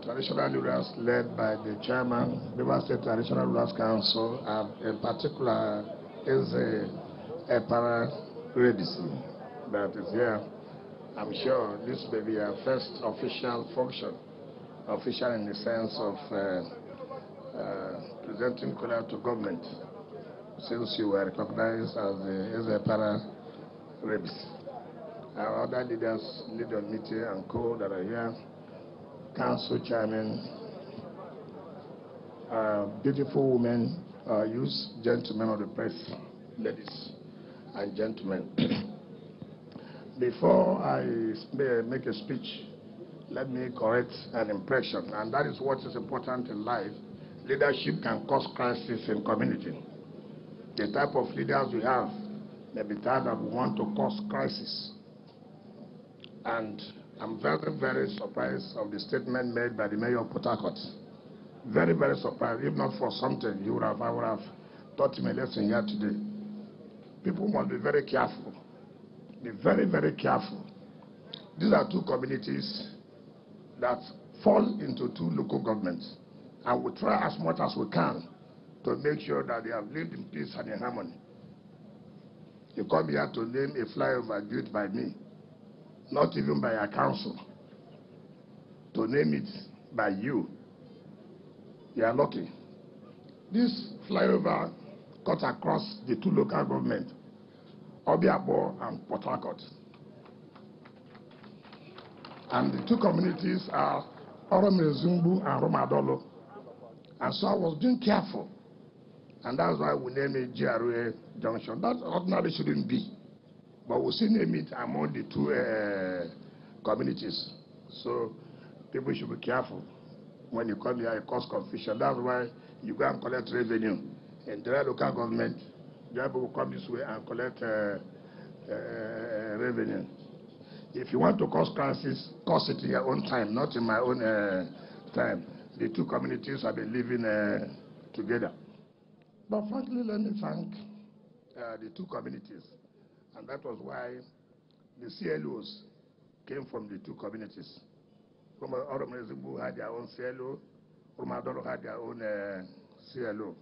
Traditional rulers led by the chairman, River State Traditional Rulers Council, in particular is a para that is here. I'm sure this may be our first official function, official in the sense of presenting color to government, since you were recognized as a para Our other leaders, lead on meeting and co that are here, council chairman, beautiful women, youth, gentlemen of the press, ladies and gentlemen. Before I make a speech, let me correct an impression, and that is what is important in life. Leadership can cause crisis in community. The type of leaders we have may be type that we want to cause crisis. And I'm very, very surprised of the statement made by the mayor of Port Harcourt. Very, very surprised. If not for something, I would have taught him a lesson here today. People must be very careful. Be very, very careful. These are two communities that fall into two local governments. And we try as much as we can to make sure that they have lived in peace and in harmony. You come here to name a flyover built by me, not even by a council, to name it by you. You are lucky. This flyover cut across the two local governments, Obiabo and Port Harcourt. And the two communities are Oromezumbu and Romadolo. And so I was being careful. And that's why we name it GRA Junction. That ordinarily shouldn't be. But we still name it among the two communities. So people should be careful. When you come here, it causes confusion. That's why you go and collect revenue. In the local government, the people will come this way and collect revenue. If you want to cause crisis, cause it in your own time, not in my own time. The two communities have been living together. But frankly, let me thank the two communities. And that was why the CLOs came from the two communities. Oromezumbu had their own CLO, Romadolo had their own CLO.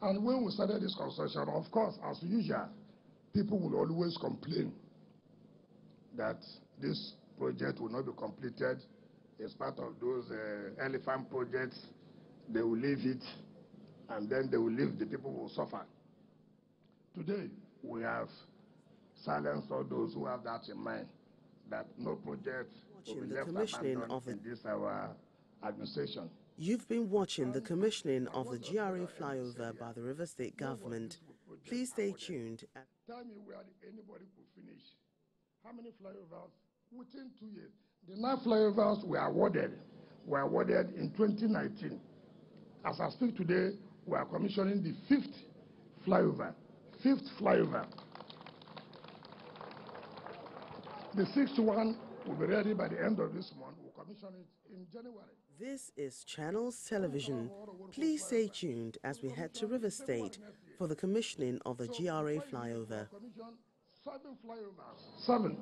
And when we started this construction, of course, as usual, people will always complain that this project will not be completed. It's part of those elephant projects. They will leave it, and then they will leave, the people will suffer. Today, we have silenced all those who have that in mind, that no project will be left abandoned in this our administration. You've been watching the commissioning of the GRA flyover by the River State government. Please stay tuned. Tell me where anybody could finish. How many flyovers? Within 2 years. The 9 flyovers were awarded in 2019. As I speak today, we are commissioning the 5th flyover. 5th flyover. The 6th one will be ready by the end of this month. We'll commission it in January. This is Channels Television. Please stay tuned as we head to River State for the commissioning of the GRA flyover. 7 flyovers. 7.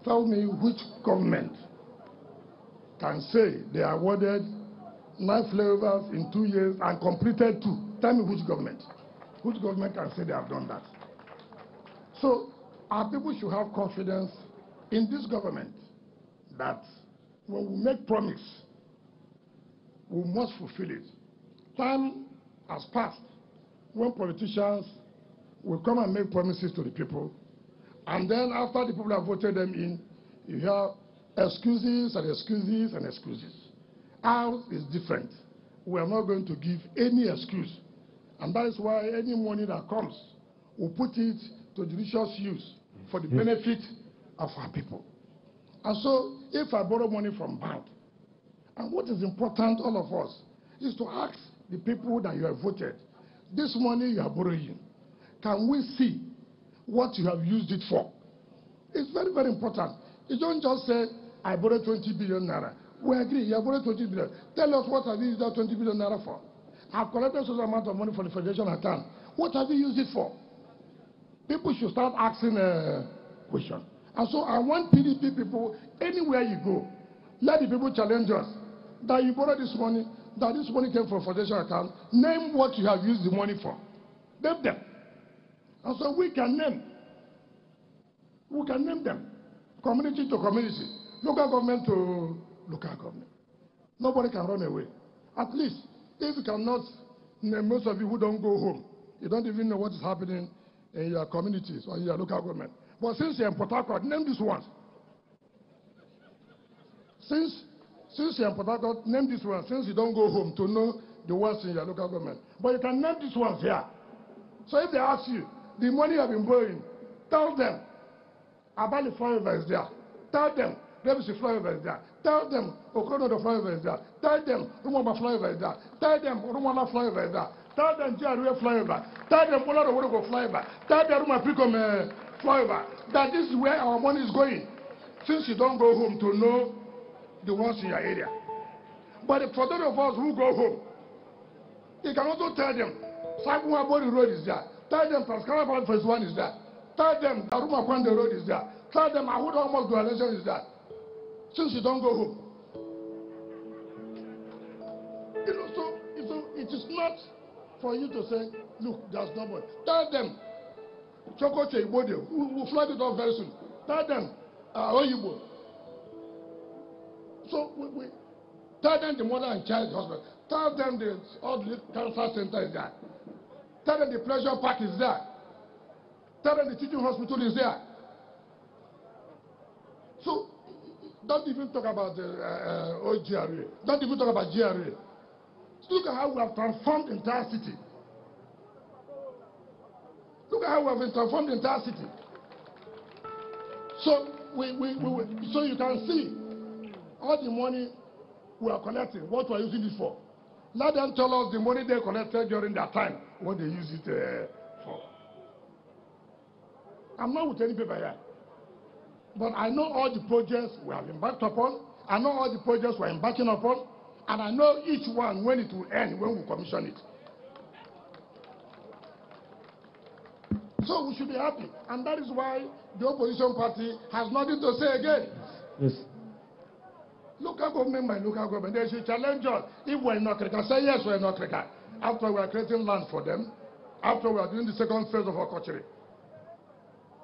Tell me which government can say they awarded 9 flyovers in 2 years and completed 2. Tell me which government. Which government can say they have done that? So our people should have confidence in this government that when we make promise, we must fulfill it. Time has passed when politicians will come and make promises to the people, and then after the people have voted them in, you hear excuses and excuses and excuses. Ours is different. We are not going to give any excuse, and that is why any money that comes, we'll put it to judicious use for the benefit of our people. And so, if I borrow money from bank, and what is important, all of us, is to ask the people that you have voted, this money you are borrowing, can we see what you have used it for? It's very, very important. You don't just say, I borrowed 20 billion naira. We agree, you have borrowed 20 billion. Tell us what have you used that 20 billion naira for? I've collected such amount of money for the federation account. What have you used it for? people should start asking a question. And so I want PDP people, anywhere you go, let the people challenge us. That you borrow this money, that this money came from a foundation account, name what you have used the money for. Name them. And so we can name. We can name them. Community to community. Local government to local government. Nobody can run away. At least, if you cannot name most of you who don't go home, you don't even know what is happening in your communities or in your local government. But since you're in Port Harcourt, name this one. Since you're in Port Harcourt, name this one. Since you don't go home to know the ones in your local government. But you can name these ones here. So if they ask you, the money you have been borrowing, tell them, Abali Flyover is there. Tell them, Debisi Flyover is there. Tell them, Okono the Flyover is there. Tell them, Rumaba Flyover is there. Tell them, Rumala Flyover is there. Tell them, GRA Flyover. Tell them, Ola the Wodoko Flyover. Tell them, Rumapicom Flyover. That this is where our money is going. Since you don't go home to know the ones in your area. But for those of us who go home, you can also tell them, Sakumwa Body Road is there. Tell them, Pascal Phase 1 is there. Tell them, Daruma Kwande Road is there. Tell them, Ahuda Almost Dualization is there. Since you don't go home. You know, so it is not for you to say, look, there's nobody. Tell them, Chokoche Ibode, we'll flag it off very soon. Tell them, Oyibo. So we tell them the mother and child hospital. Tell them all the cancer center is there. Tell them the pleasure park is there. Tell them the teaching hospital is there. So don't even talk about the GRA. Don't even talk about GRA. Look at how we have transformed the entire city. Look at how we have transformed the entire city. So so you can see all the money we are collecting, what we are using it for. Let them tell us the money they collected during that time, what they use it for. I'm not with any paper here. But I know all the projects we have embarked upon. I know all the projects we are embarking upon. And I know each one when it will end, when we commission it. So we should be happy. And that is why the opposition party has nothing to say again. Yes. Local government by local government, they should challenge us. If we're not critical, say yes, we're not critical. After we are creating land for them, after we are doing the second phase of our country.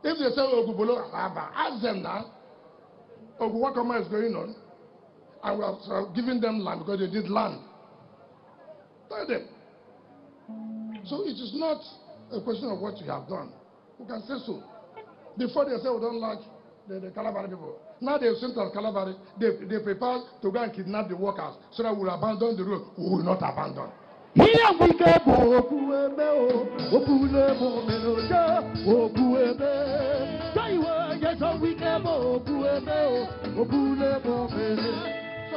If they say Ogubolo, ask them now, Oguwakoma is going on, and we are giving them land because they did land. Tell them. So it is not a question of what you have done. We can say so. Before they say we don't like the Calabari people. Now they've sent us Calabari, they prepare to go and kidnap the workers so that we will abandon the road. We will not abandon. So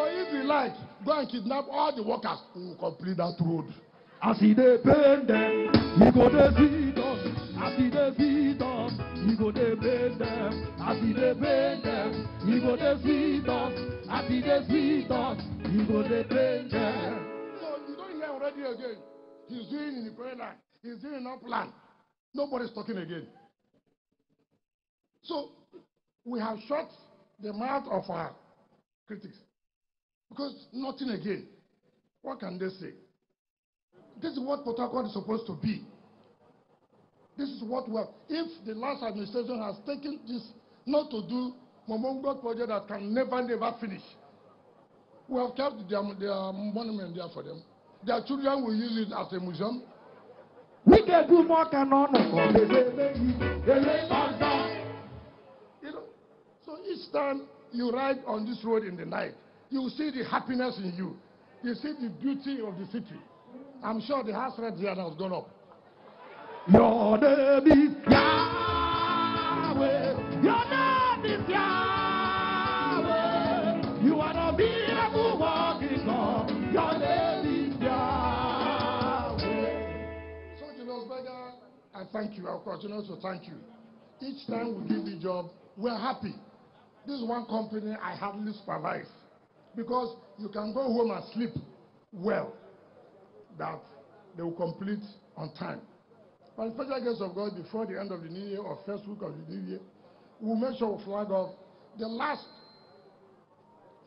if you like, go and kidnap all the workers who will complete that road. I see the pain them, you go to see them. I see the see them, you go to pain them. I see the pain them, you go to see them. I see the see them, you go to pain them. So you don't hear already again. He's doing in the prayer line. He's doing in our plan. Nobody's talking again. So we have shut the mouth of our critics. Because nothing again. What can they say? This is what Port Harcourt is supposed to be. This is what we have. If the last administration has taken this not to do Momongo project that can never finish, we have kept their monument there for them. Their children will use it as a museum. We can do more canon. You know, so each time you ride on this road in the night, you will see the happiness in you. You see the beauty of the city. I'm sure the house rate here has gone up. Your name is Yahweh. Your name is Yahweh. You are the miracle walking God. Your name is Yahweh. So, Julius Berger, I thank you. I'll continue to thank you. Each time we give the job, we're happy. This is one company I hardly supervise because you can go home and sleep well, that they will complete on time. By the special grace of God, before the end of the new year or first week of the new year, we'll make sure we flag off the last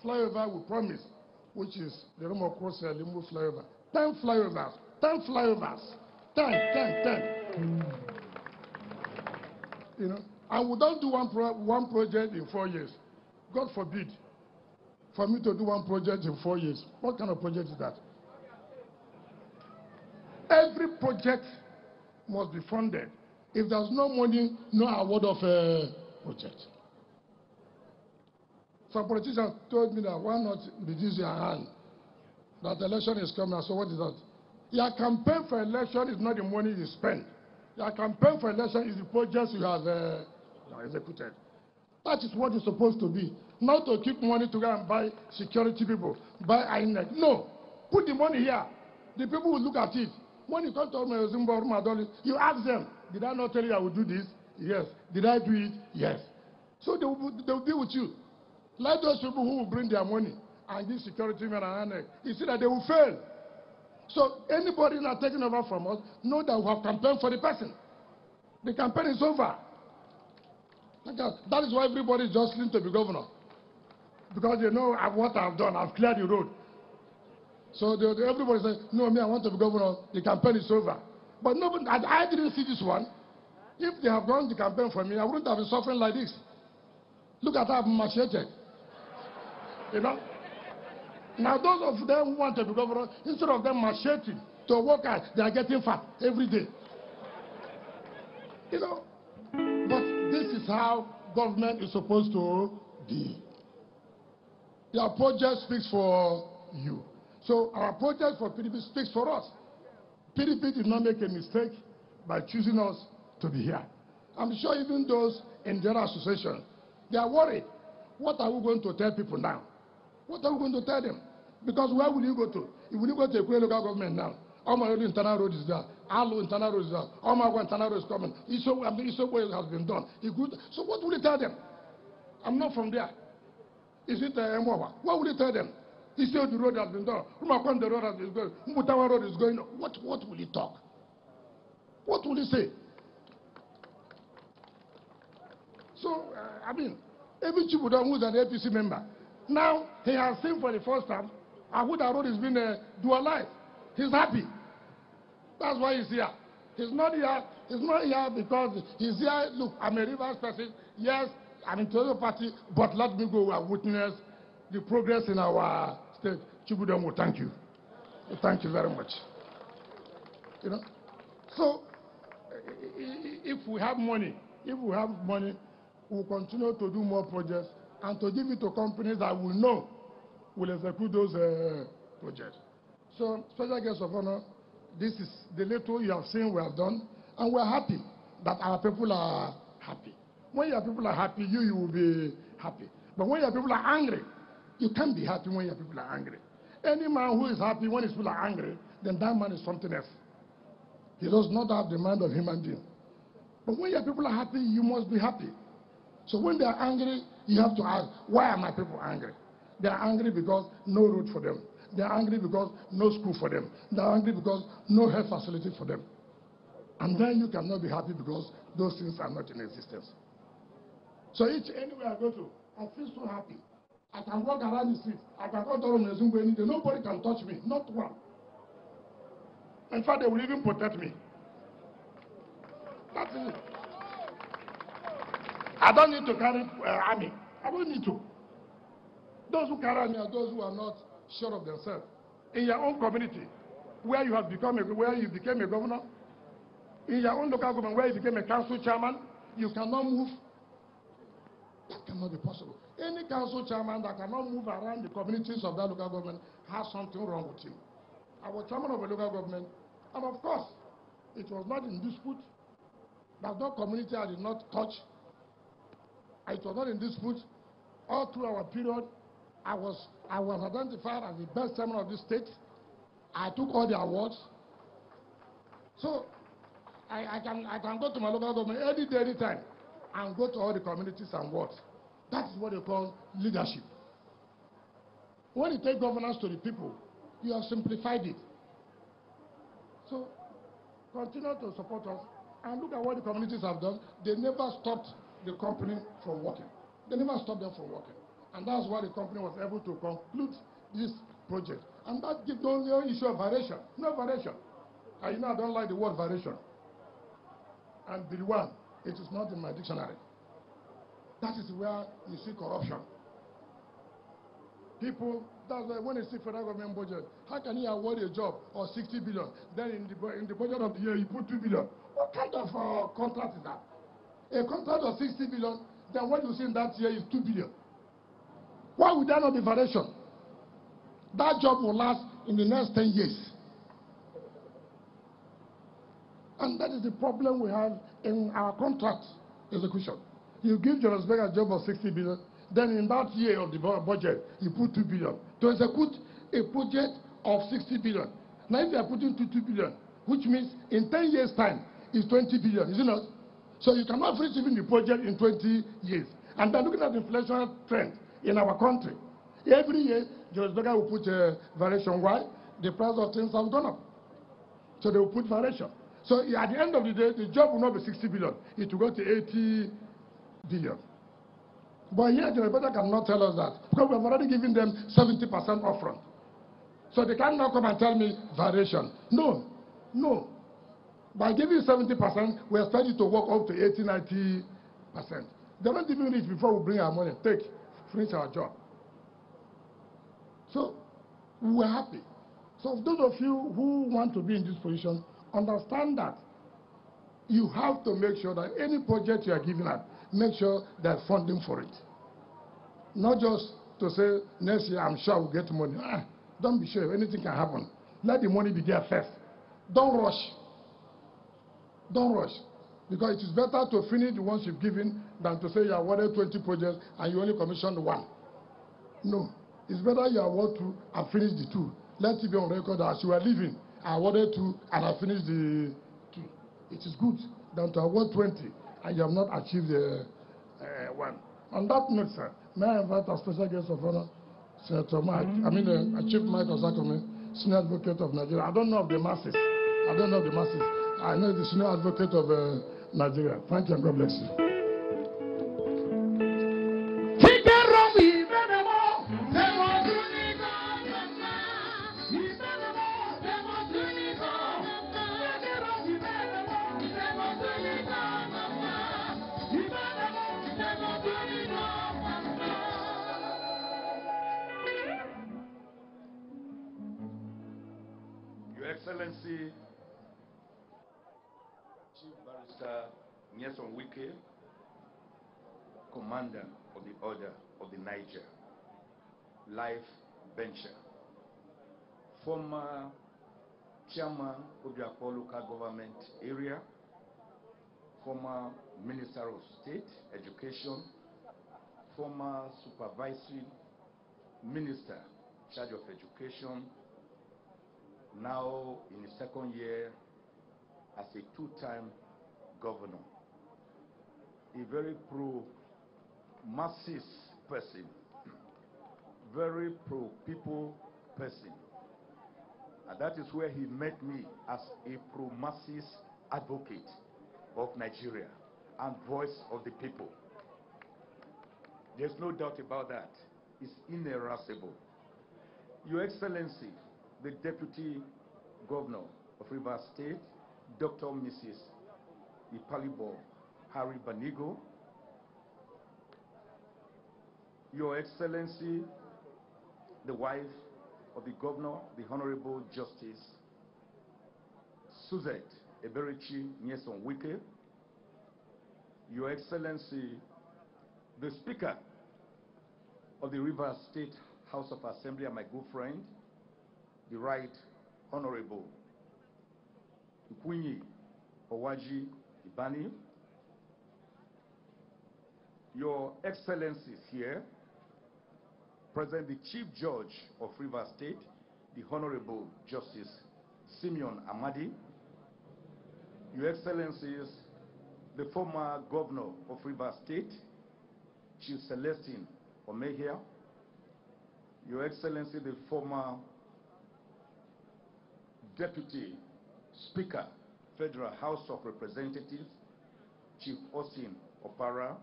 flyover we promised, which is the Romo Cross Limbo flyover. 10 flyovers. 10 flyovers. 10. You know, and we don't do one project in 4 years. God forbid for me to do one project in 4 years. What kind of project is that? Every project must be funded. If there's no money, no award of a project. Some politicians told me that why not reduce your hand? That the election is coming. So what is that? Your campaign for election is not the money you spend. Your campaign for election is the projects you have executed. That is what it's supposed to be. Not to keep money to go and buy security people, buy INEC. No. Put the money here. The people will look at it. When you come to Ozekhome, you ask them, did I not tell you I would do this? Yes. Did I do it? Yes. So they will be with you. Like those people who will bring their money and give security men and INEC, you see that they will fail. So anybody not taking over from us, know that we have campaigned for the person. The campaign is over. That is why everybody is jostling to be governor. Because they know what I've done. I've cleared the road. So everybody says, no, me, I want to be governor. The campaign is over. But nobody, I didn't see this one. If they have done the campaign for me, I wouldn't have been suffering like this. Look at how I'm macheted. You know? Now, those of them who want to be governor, instead of them macheting to work out, they are getting fat every day. You know? But this is how government is supposed to be. Your project speaks for you. So our project for PDP speaks for us. PDP did not make a mistake by choosing us to be here. I'm sure even those in their association, they are worried. What are we going to tell people now? What are we going to tell them? Because where will you go to? If you go to a local government now, all my internal road is there, all internal road is there, all my internal road is coming. Isogwe has been done. So what will you tell them? I'm not from there. Is it Mwawa? What will you tell them? He said the road has been done. Rumakon, the road has been going. Mutawa road is going. What will he talk? What will he say? So, I mean, every Chibudan who is an APC member, now he has seen for the first time Ahuda road is being dualized. He's happy. That's why he's here. He's not here because he's here. Look, I'm a Rivers person. Yes, I'm in the party, but let me go and witness the progress in our state. Chibudan, thank you. Thank you very much. You know, so if we have money, we'll continue to do more projects and to give it to companies that will know will execute those projects. So, special guest of honor, this is the little you have seen we have done, and we're happy that our people are happy. When your people are happy, you will be happy. But when your people are angry, you can't be happy when your people are angry. Any man who is happy when his people are angry, then that man is something else. He does not have the mind of a human being. But when your people are happy, you must be happy. So when they are angry, you have to ask, why are my people angry? They are angry because no road for them. They are angry because no school for them. They are angry because no health facility for them. And then you cannot be happy because those things are not in existence. So anywhere I go to, I feel so happy. I can walk around the street. I can go to Ozekhome any day. Nobody can touch me, not one. In fact, they will even protect me. That's it. I don't need to carry army. I don't need to. Those who carry army are those who are not sure of themselves. In your own community, where you became a governor, in your own local government, where you became a council chairman, you cannot move. That cannot be possible. Any council chairman that cannot move around the communities of that local government has something wrong with him. I was chairman of a local government, and of course, it was not in dispute. There's no community I did not touch. It was not in dispute. All through our period, I was identified as the best chairman of this state. I took all the awards. So I can go to my local government any day, anytime, and go to all the communities and wards. That is what they call leadership. When you take governance to the people, you have simplified it. So continue to support us, and look at what the communities have done. They never stopped the company from working. They never stopped them from working. And that's why the company was able to conclude this project. And that gives no issue of variation. No variation. And you know I don't like the word variation. And Bill 1, it is not in my dictionary. That is where you see corruption. People, that's why when you see federal government budget, how can you award a job of 60 billion? Then in the budget of the year, you put 2 billion. What kind of contract is that? A contract of 60 billion, then what you see in that year is 2 billion. Why would there not be variation? That job will last in the next 10 years. And that is the problem we have in our contract execution. You give Johannesburg a job of 60 billion, then in that year of the budget, you put 2 billion to execute a project of 60 billion. Now, if you are putting 2 billion, which means in 10 years' time, it's 20 billion, is it not? So you cannot finish even the project in 20 years. And then looking at the inflation trend in our country, every year, Johannesburg will put a variation. Why? The price of things have gone up. So they will put variation. So at the end of the day, the job will not be 60 billion. It will go to 80 billion. But here, Johannesburg cannot tell us that, because we have already given them 70% upfront. So they cannot come and tell me variation. No, no. By giving 70%, we expect you to work up to 80, 90%. They're not even rich before we bring our money. Take, finish our job. So we're happy. So those of you who want to be in this position, understand that you have to make sure that any project you are giving out, make sure there's funding for it. Not just to say, next year I'm sure we'll get money. Don't be sure, anything can happen. Let the money be there first. Don't rush. Don't rush. Because it is better to finish the ones you've given than to say you awarded 20 projects and you only commissioned 1. No. It's better you award 2 and finish the 2. Let it be on record that as you are leaving, I awarded 2 and I finished the 2. It is good than to award 20 and you have not achieved the 1. On that note, sir, may I invite our special guest of honor, Senator Mike, Chief Mike Ozekhome, Senior Advocate of Nigeria. I don't know of the masses. I don't know of the masses. I know the Senior Advocate of Nigeria. Thank you and God bless you. Your Excellency, Chief Barrister Wike, Commander of the Order of the Niger, Life Bencher, former Chairman of the Akwa Local Government Area, former Minister of State Education, former Supervisory Minister in charge of Education, now in his second year as a 2-time governor. A very pro-masses person, very pro-people person. And that is where he met me as a pro-masses advocate of Nigeria and voice of the people. There's no doubt about that. It's inerasable. Your Excellency, the Deputy Governor of Rivers State, Dr. Mrs. Ipalibo Harry Banigo, Your Excellency, the wife of the Governor, the Honorable Justice Suzette Eberichi Nyesom Wike, Your Excellency, the Speaker of the Rivers State House of Assembly and my good friend, the Right Honorable Ukwinyi Owaji Ibani, Your Excellencies here, present the Chief Judge of Rivers State, the Honorable Justice Simeon Amadi, Your Excellencies, the former Governor of Rivers State, Chief Celestine Omehia, Your Excellency, the former Deputy Speaker Federal House of Representatives, Chief Austin Opara,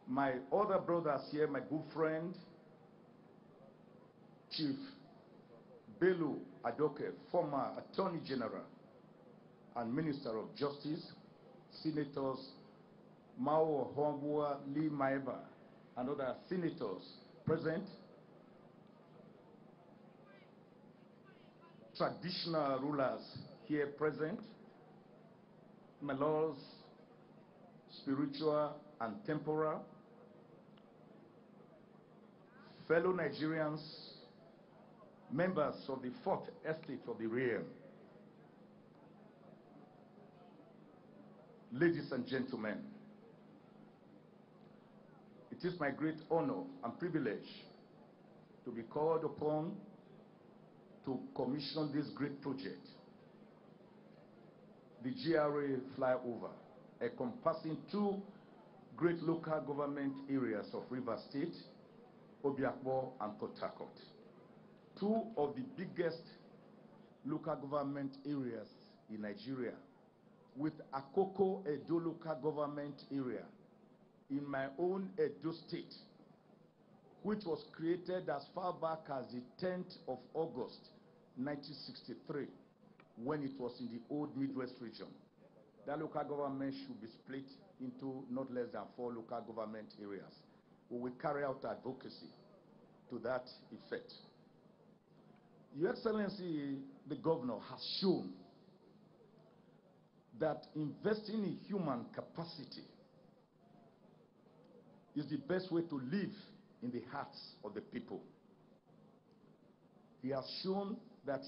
my other brothers here, my good friend, Chief Bello Adoke, former Attorney General and Minister of Justice, Senators Mao Hongwa, Lee Maeba, and other senators present, traditional rulers here present, my lords, spiritual and temporal, fellow Nigerians, members of the Fourth Estate of the Realm, ladies and gentlemen, it is my great honor and privilege to be called upon to commission this great project, the GRA Flyover, encompassing two great local government areas of Rivers State, Obiakpo and Port Harcourt. Two of the biggest local government areas in Nigeria, with Akoko Edo local government area in my own Edo State, which was created as far back as the 10th of August, 1963, when it was in the old Midwest region. That local government should be split into not less than 4 local government areas. We will carry out advocacy to that effect. Your Excellency, the Governor has shown that investing in human capacity is the best way to live in the hearts of the people. He has shown that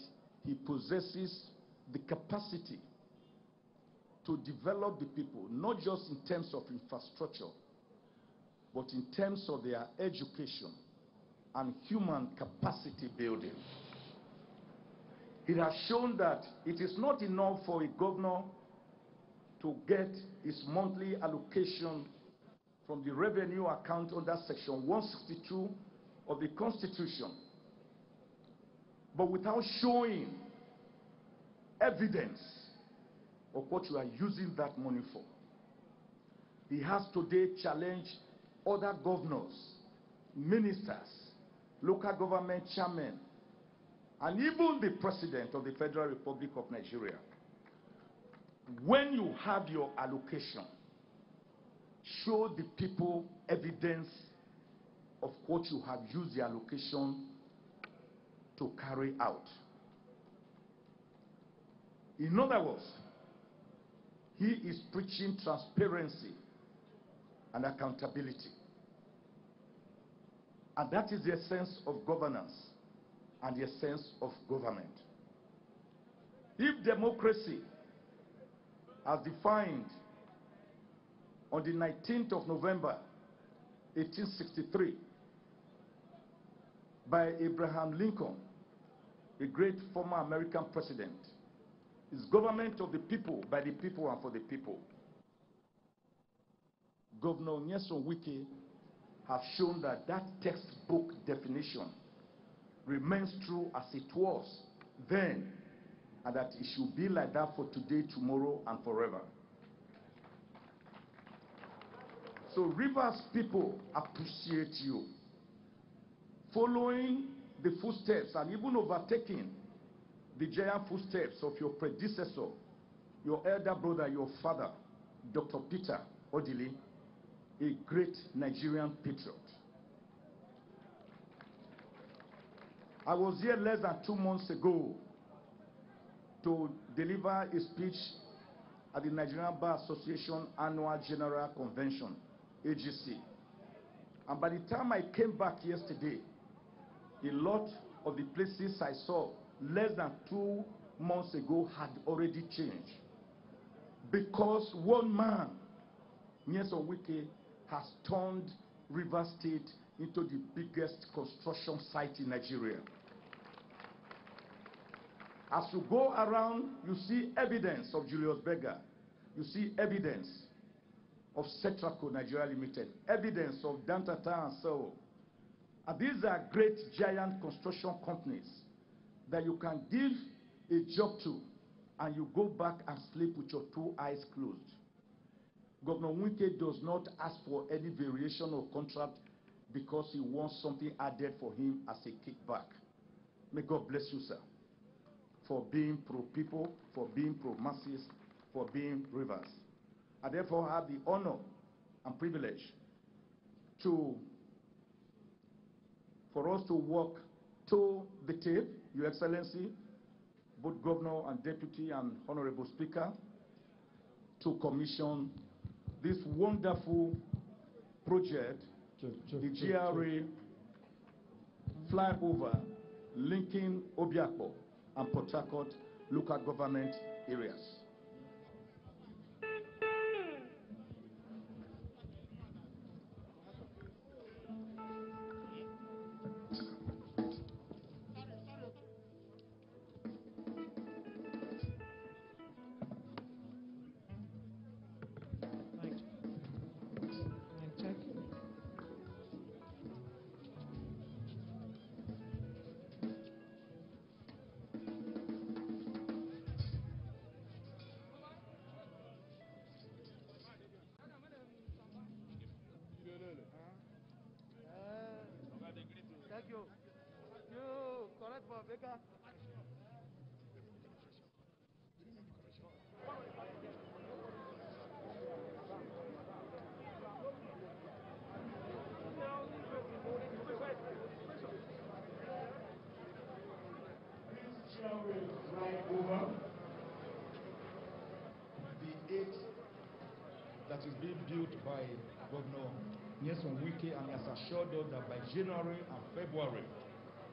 he possesses the capacity to develop the people, not just in terms of infrastructure, but in terms of their education and human capacity building. It has shown that it is not enough for a governor to get his monthly allocation from the revenue account under Section 162 of the Constitution, but without showing evidence of what you are using that money for. He has today challenged other governors, ministers, local government chairmen, and even the President of the Federal Republic of Nigeria. When you have your allocation, show the people evidence of what you have used the allocation to carry out. In other words, he is preaching transparency and accountability. And that is the essence of governance and the essence of government. If democracy, as defined on the 19th of November, 1863, by Abraham Lincoln, a great former American president, is government of the people, by the people, and for the people. Governor Nyesom Wike has shown that that textbook definition remains true as it was then, and that it should be like that for today, tomorrow, and forever. So Rivers people appreciate you following the footsteps and even overtaking the giant footsteps of your predecessor, your elder brother, your father, Dr. Peter Odili, a great Nigerian patriot. I was here less than 2 months ago to deliver a speech at the Nigerian Bar Association Annual General Convention, AGC. And by the time I came back yesterday, a lot of the places I saw less than 2 months ago had already changed. Because one man, Nyesom Wike, has turned Rivers State into the biggest construction site in Nigeria. As you go around, you see evidence of Julius Berger. You see evidence of Cetraco Nigeria Limited, evidence of Dantata and so. And these are great giant construction companies that you can give a job too, and you go back and sleep with your 2 eyes closed. Governor Wike does not ask for any variation of contract because he wants something added for him as a kickback. May God bless you, sir, for being pro-people, for being pro-masses, for being rivers. I therefore have the honor and privilege for us to walk to the tape, Your Excellency, both Governor and Deputy and Honorable Speaker, to commission this wonderful project, the GRA flyover linking Ozekhome and Port Harcourt local government areas. Flyover, the 8 that is being built by Governor Wike, and he has assured us that by January and February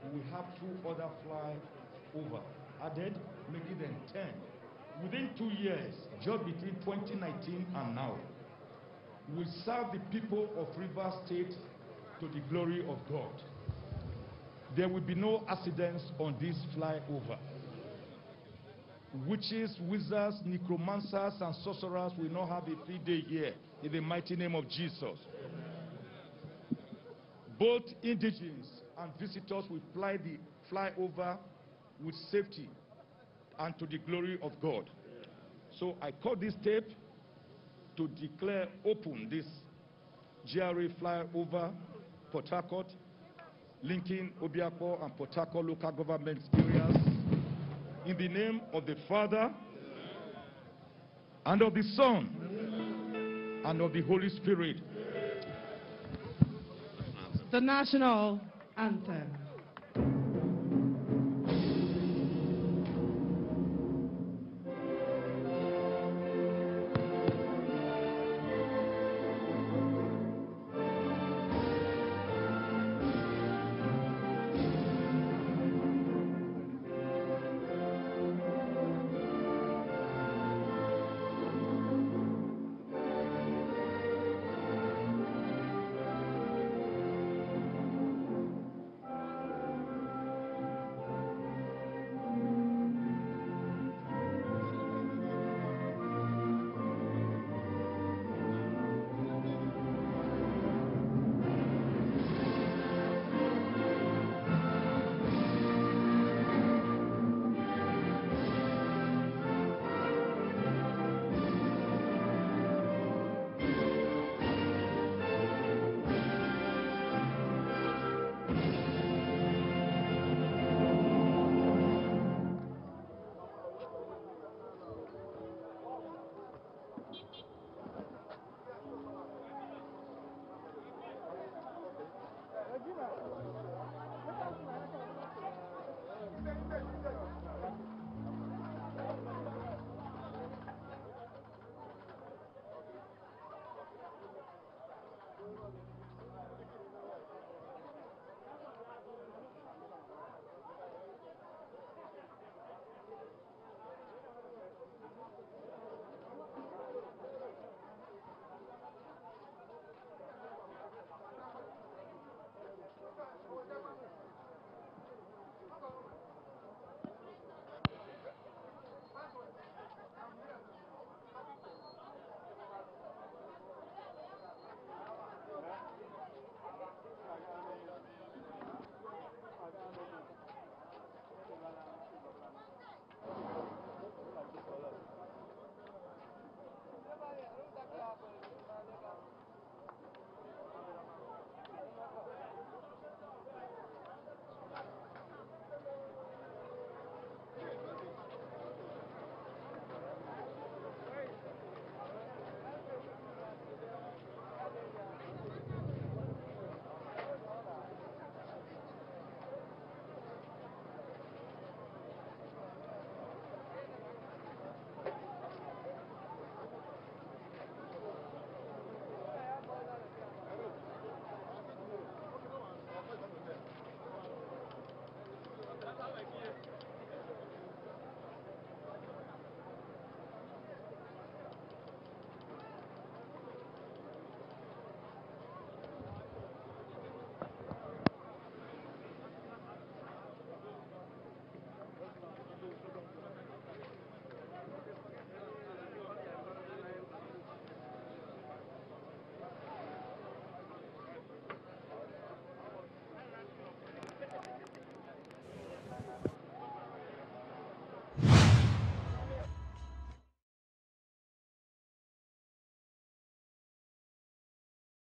we will have 2 other flyovers added, making them 10. Within 2 years, just between 2019 and now, we will serve the people of Rivers State to the glory of God. There will be no accidents on this flyover. Witches, wizards, necromancers, and sorcerers will not have a free day here in the mighty name of Jesus. Both indigenes and visitors will fly the flyover with safety and to the glory of God. So I call this tape to declare open this GRA flyover Port Harcourt, linking Ozekhome and Port Harcourt local government areas, in the name of the Father, and of the Son, and of the Holy Spirit. The national anthem.